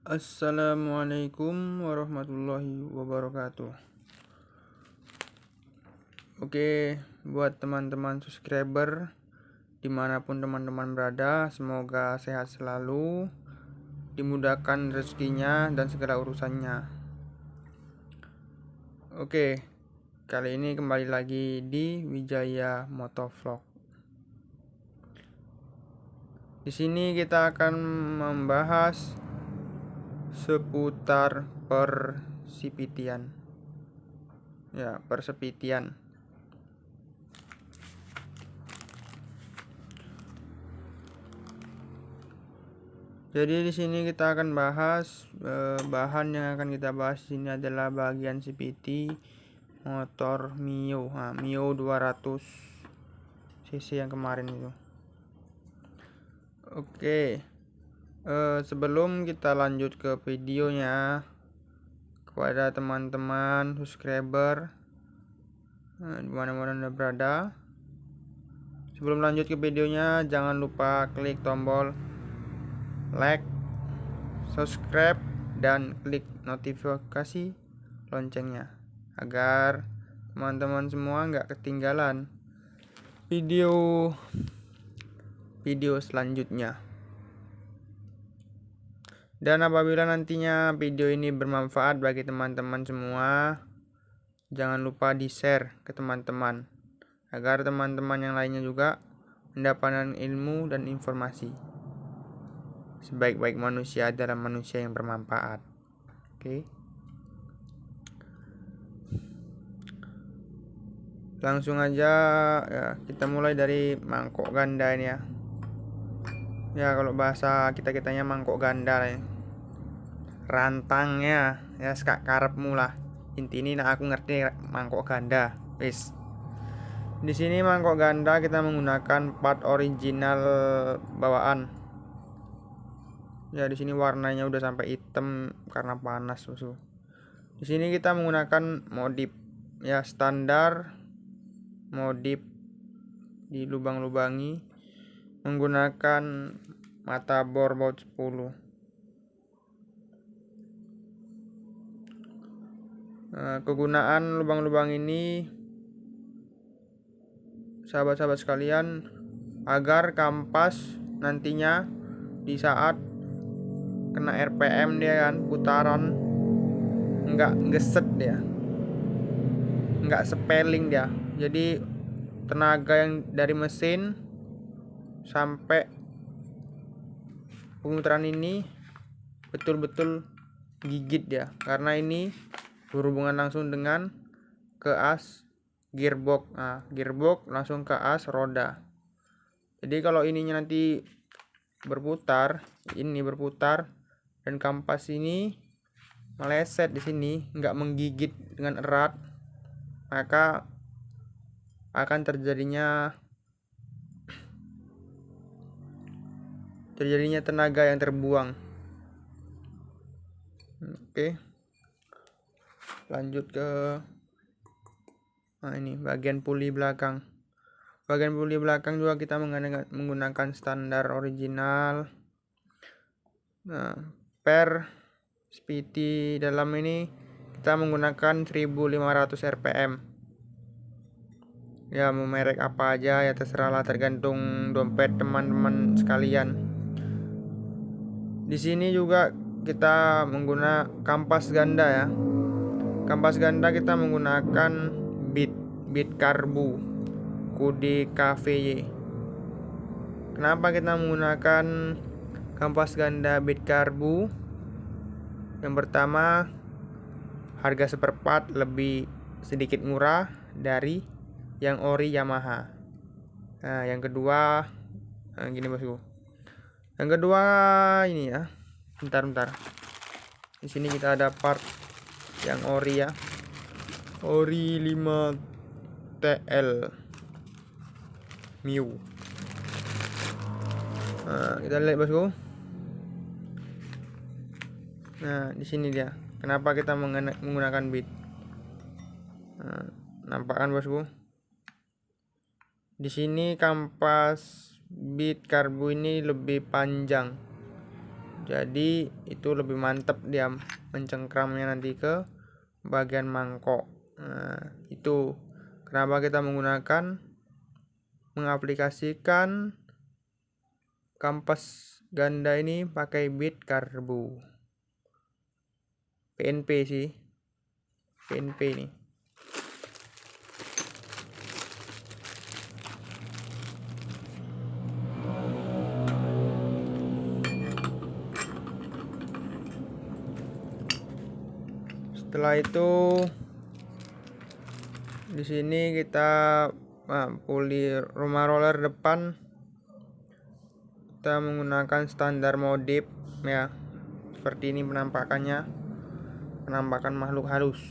Assalamualaikum warahmatullahi wabarakatuh. Oke, buat teman-teman subscriber dimanapun teman-teman berada, semoga sehat selalu, dimudahkan rezekinya dan segala urusannya. Oke, kali ini kembali lagi di Wijaya Motovlog. Di sini kita akan membahas seputar persepitian. Persepitian. Jadi di sini kita akan bahas bahan yang akan kita bahas di sini adalah bagian CVT motor Mio. Mio 200 cc yang kemarin itu. Oke. Sebelum kita lanjut ke videonya, kepada teman-teman subscriber dimana-mana Anda berada, sebelum lanjut ke videonya jangan lupa klik tombol like, subscribe, dan klik notifikasi loncengnya agar teman-teman semua nggak ketinggalan video selanjutnya. Dan apabila nantinya video ini bermanfaat bagi teman-teman semua, jangan lupa di-share ke teman-teman agar teman-teman yang lainnya juga mendapatkan ilmu dan informasi. Sebaik-baik manusia adalah manusia yang bermanfaat. Oke. Langsung aja ya, kita mulai dari mangkok ganda ini ya. Ya kalau bahasa kita-kitanya mangkok ganda ya. Rantangnya ya sekak karepmu lah. Inti ini aku ngerti mangkok ganda. Wis. Di sini mangkok ganda kita menggunakan part original bawaan. Ya di sini warnanya udah sampai hitam karena panas susu. Di sini kita menggunakan modif ya standar modif di lubang-lubangi menggunakan mata bor baut 10. Kegunaan lubang-lubang ini sahabat-sahabat sekalian agar kampas nantinya di saat kena RPM dia kan putaran nggak ngeset dia, nggak sepeling dia. Jadi tenaga yang dari mesin sampai pemutaran ini betul-betul gigit ya, karena ini berhubungan langsung dengan ke as gearbox. Gearbox langsung ke as roda. Jadi kalau ininya nanti berputar, ini berputar dan kampas ini meleset di sini, nggak menggigit dengan erat, maka akan terjadinya tenaga yang terbuang. Oke. Lanjut ke ini bagian puli belakang. Bagian puli belakang juga kita menggunakan standar original. Per speedy dalam ini kita menggunakan 1500 rpm. Ya mau merek apa aja ya terserahlah, tergantung dompet teman-teman sekalian. Di sini juga kita menggunakan kampas ganda ya. Kampas ganda kita menggunakan bit karbu kode KVY. Kenapa kita menggunakan kampas ganda bit karbu? Yang pertama, harga seperempat lebih sedikit murah dari yang ori Yamaha. Yang kedua gini bosku. Yang kedua ini ya. Bentar. Di sini kita ada part yang ori ya. Ori 5 TL Mio. Kita lihat bosku. Di sini dia. Kenapa kita menggunakan bit? Nampak kan bosku? Di sini kampas bit karbu ini lebih panjang Jadi itu lebih mantap dia mencengkramnya nanti ke bagian mangkok. Nah, itu kenapa kita mengaplikasikan kampas ganda ini pakai bit karbu. PNP sih. PNP nih. Setelah itu di sini kita puli rumah roller depan, kita menggunakan standar modif ya. Seperti ini penampakan makhluk halus.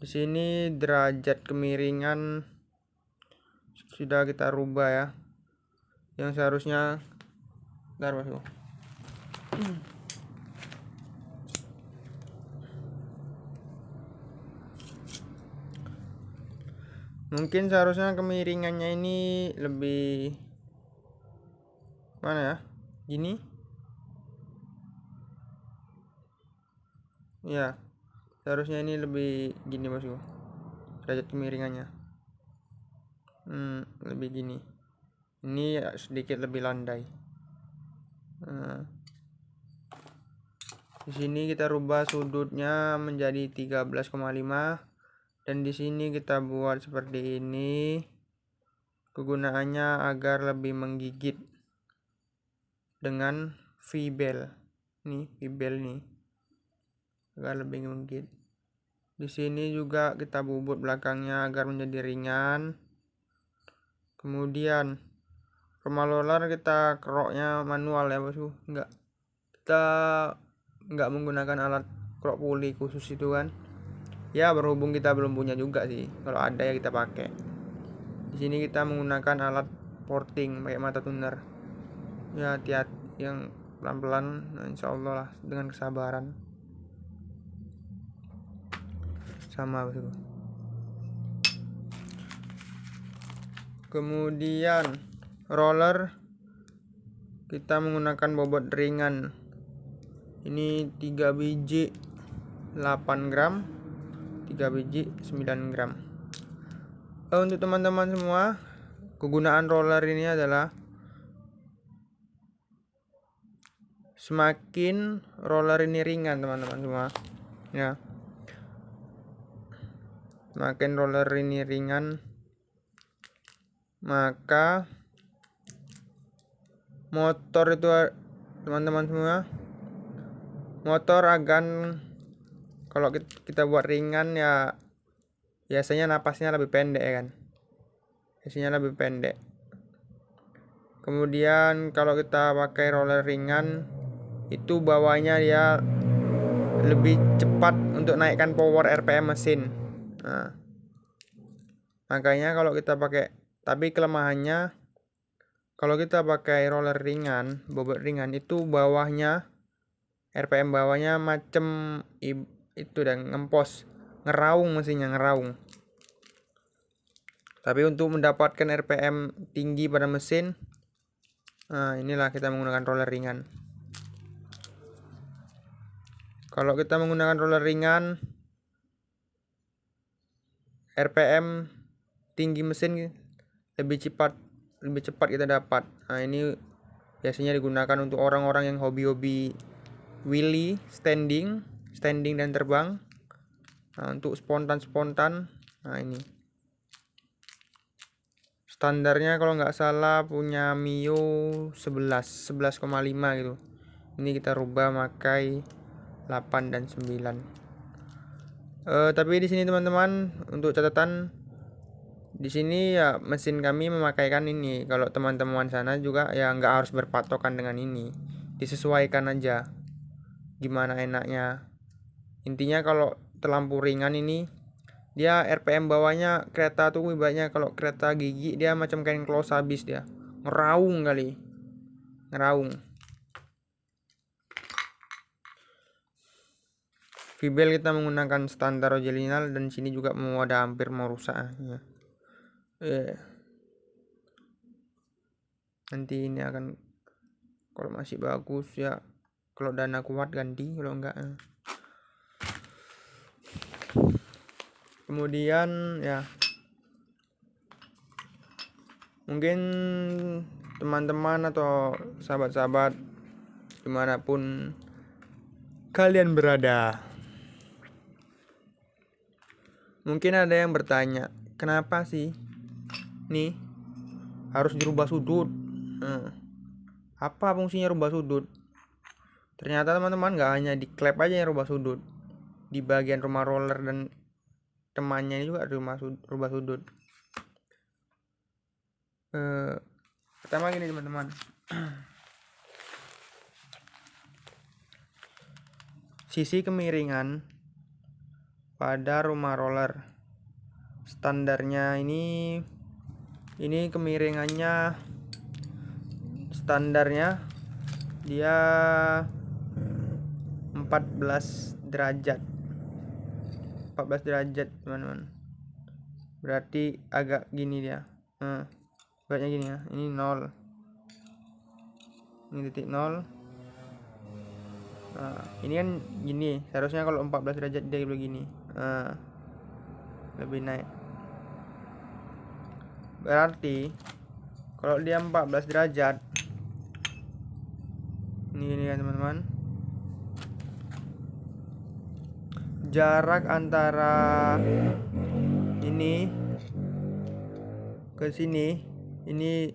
Di sini derajat kemiringan sudah kita rubah ya. Yang seharusnya mungkin seharusnya kemiringannya ini lebih mana ya, gini ya, seharusnya ini lebih gini bosku, derajat kemiringannya lebih gini, ini sedikit lebih landai. Di sini kita rubah sudutnya menjadi 13,5. Dan di sini kita buat seperti ini. Kegunaannya agar lebih menggigit dengan V-bel. Nih, V-bel nih. Agar lebih menggigit. Di sini juga kita bubut belakangnya agar menjadi ringan. Kemudian rumah roller kita keroknya manual ya, bosku. Kita enggak menggunakan alat kerok puli khusus itu kan. Ya, berhubung kita belum punya juga sih. Kalau ada ya kita pakai. Di sini kita menggunakan alat porting pakai mata tuner. Ya, hati-hati yang pelan-pelan, nah, insya Allah lah dengan kesabaran. Sama bosku. Kemudian roller kita menggunakan bobot ringan. Ini 3 biji 8 gram, 3 biji 9 gram. Untuk teman-teman semua, kegunaan roller ini adalah semakin roller ini ringan teman-teman semua ya, semakin roller ini ringan maka motor itu, teman-teman semua, motor akan, kalau kita buat ringan ya biasanya napasnya lebih pendek ya kan, biasanya lebih pendek. Kemudian kalau kita pakai roller ringan itu bawahnya dia lebih cepat untuk naikkan power RPM mesin. Nah, makanya kalau kita pakai, tapi kelemahannya kalau kita pakai roller ringan, bobot ringan itu bawahnya RPM bawahnya macam itu dan ngempos, ngeraung mesinnya, ngeraung. Tapi untuk mendapatkan RPM tinggi pada mesin, nah inilah kita menggunakan roller ringan. Kalau kita menggunakan roller ringan, RPM tinggi mesin lebih cepat kita dapat. Nah, ini biasanya digunakan untuk orang-orang yang hobi-hobi wheelie, standing dan terbang. Nah, untuk spontan, nah ini standarnya kalau nggak salah punya Mio 11,5 gitu. Ini kita rubah pakai 8 dan 9. Tapi di sini teman-teman, untuk catatan, di sini ya mesin kami memakaikan ini. Kalau teman-teman sana juga ya nggak harus berpatokan dengan ini, disesuaikan aja gimana enaknya. Intinya kalau terlampau ringan ini dia RPM bawahnya kereta tuh ibaratnya kalau kereta gigi dia macam kain close habis, dia ngeraung kali, ngeraung. V-bel kita menggunakan standar original dan sini juga mau ada hampir mau rusak ya. Nanti ini akan Kalau masih bagus ya, kalau dana kuat ganti, kalau enggak kemudian ya mungkin teman-teman atau sahabat-sahabat dimanapun kalian berada, mungkin ada yang bertanya, kenapa sih nih harus dirubah sudut? Apa fungsinya rubah sudut? Ternyata teman-teman nggak hanya di klep aja yang rubah sudut, di bagian rumah roller dan temannya ini juga rubah sudut. Pertama gini teman-teman, sisi kemiringan pada rumah roller standarnya ini kemiringannya standarnya dia 14 derajat teman-teman. Berarti agak gini dia, agaknya gini ya, ini 0, ini titik 0. Nah, ini kan gini, seharusnya kalau 14 derajat dia begini, lebih naik. Berarti kalau dia 14 derajat ini kan teman-teman, jarak antara ini ke sini ini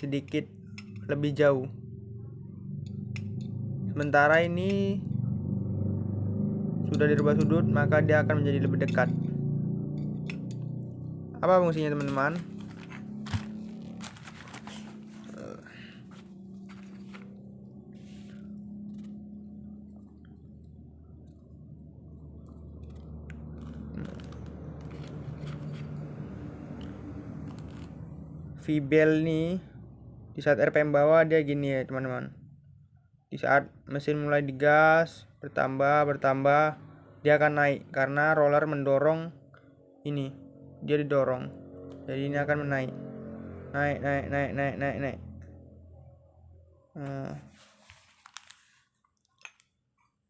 sedikit lebih jauh, sementara ini sudah dirubah sudut, maka dia akan menjadi lebih dekat. Apa fungsinya teman-teman? V-bell nih di saat RPM bawah dia gini ya teman-teman. Di saat mesin mulai digas bertambah dia akan naik karena roller mendorong ini, dia didorong, jadi ini akan naik.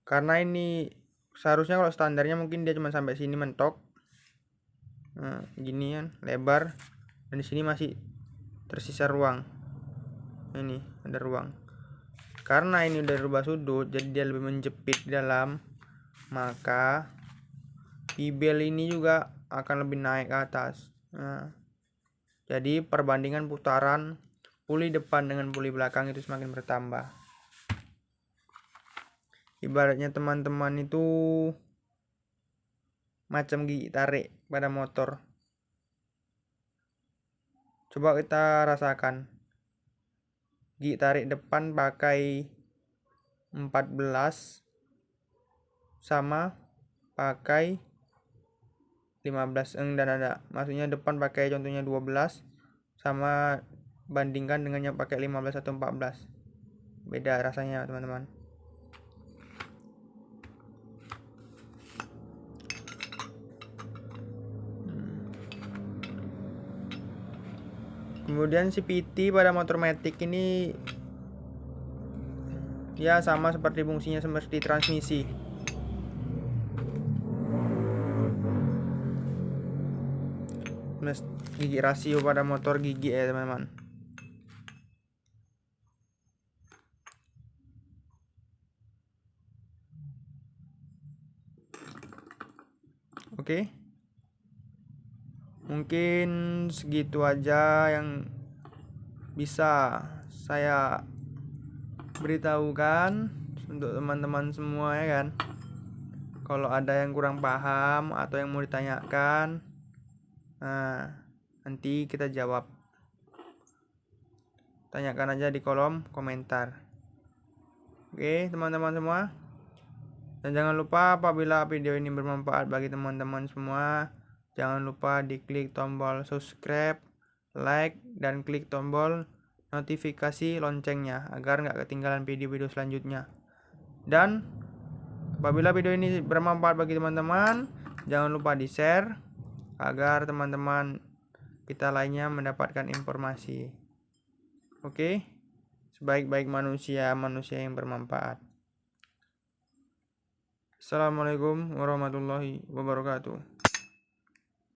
Karena ini seharusnya kalau standarnya mungkin dia cuma sampai sini mentok, gini kan lebar, dan di sini masih tersisa ruang. Ini ada ruang. Karena ini udah rubah sudut, jadi dia lebih menjepit di dalam, maka V-bell ini juga akan lebih naik ke atas. Jadi perbandingan putaran puli depan dengan puli belakang itu semakin bertambah. Ibaratnya teman-teman itu macam gigi tarik pada motor. Coba kita rasakan. Gigi tarik depan pakai 14 sama pakai 15 dan ada. Maksudnya depan pakai contohnya 12 sama bandingkan dengan yang pakai 15 atau 14. Beda rasanya teman-teman. Kemudian CVT pada motor matic ini ya sama seperti fungsinya seperti transmisi. Gigi rasio pada motor gigi ya teman-teman. Oke. Mungkin segitu aja yang bisa saya beritahukan untuk teman-teman semua ya kan. Kalau ada yang kurang paham atau yang mau ditanyakan, nanti kita jawab. Tanyakan aja di kolom komentar. Oke teman-teman semua. Dan jangan lupa apabila video ini bermanfaat bagi teman-teman semua, jangan lupa diklik tombol subscribe, like, dan klik tombol notifikasi loncengnya agar nggak ketinggalan video-video selanjutnya. Dan apabila video ini bermanfaat bagi teman-teman, jangan lupa di-share agar teman-teman kita lainnya mendapatkan informasi. Oke, sebaik-baik manusia, manusia yang bermanfaat. Assalamualaikum warahmatullahi wabarakatuh.